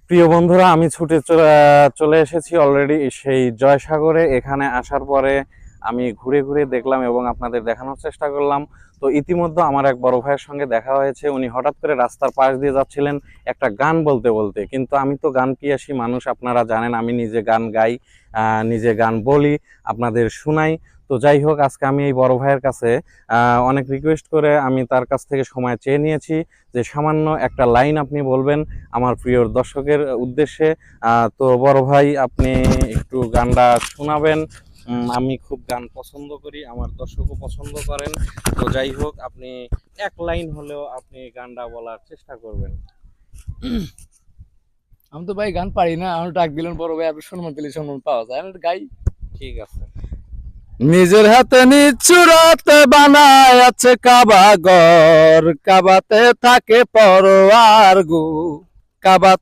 প্রিয় বন্ধুরা, আমি ছুটে চলে এসেছি অলরেডি সেই জয়সাগরে। এখানে আসার পরে আমি ঘুরে ঘুরে দেখলাম এবং আপনাদের দেখানোর চেষ্টা করলাম। তো ইতিমধ্যে আমার এক বড় ভাইয়ের সঙ্গে দেখা হয়েছে। উনি হঠাৎ করে রাস্তার পাশ দিয়ে যাচ্ছিলেন একটা গান বলতে বলতে। কিন্তু আমি তো গান পিয়াসী মানুষ, আপনারা জানেন আমি নিজে গান গাই, নিজে গান বলি, আপনাদের শুনাই। তো যাই হোক, আজকে আমি এই বড় ভাইয়ের কাছে অনেক রিকোয়েস্ট করে আমি তার কাছ থেকে সময় চেয়ে নিয়েছি যে সামান্য একটা লাইন আপনি বলবেন আমার প্রিয় দর্শকের উদ্দেশ্যে। তো বড় ভাই, আপনি একটু গানটা শোনাবেন। আমি খুব গান পছন্দ করি, আমার দর্শকও পছন্দ করেন। তো যাই হোক, আপনি এক লাইন হলেও আপনি গানটা বলার চেষ্টা করবেন। আমি তো ভাই গান পারি না, আমি ডাক দিলেন বড় ভাই, আপনি সম্মান দিলে সম্মান পাওয়া যায়, আমি গাই। ঠিক আছে। নিজের হাতে নিচুরাতে বানায় আছে কাবা ঘর, কাবাতে থাকে পরোয়ার গো, কাবা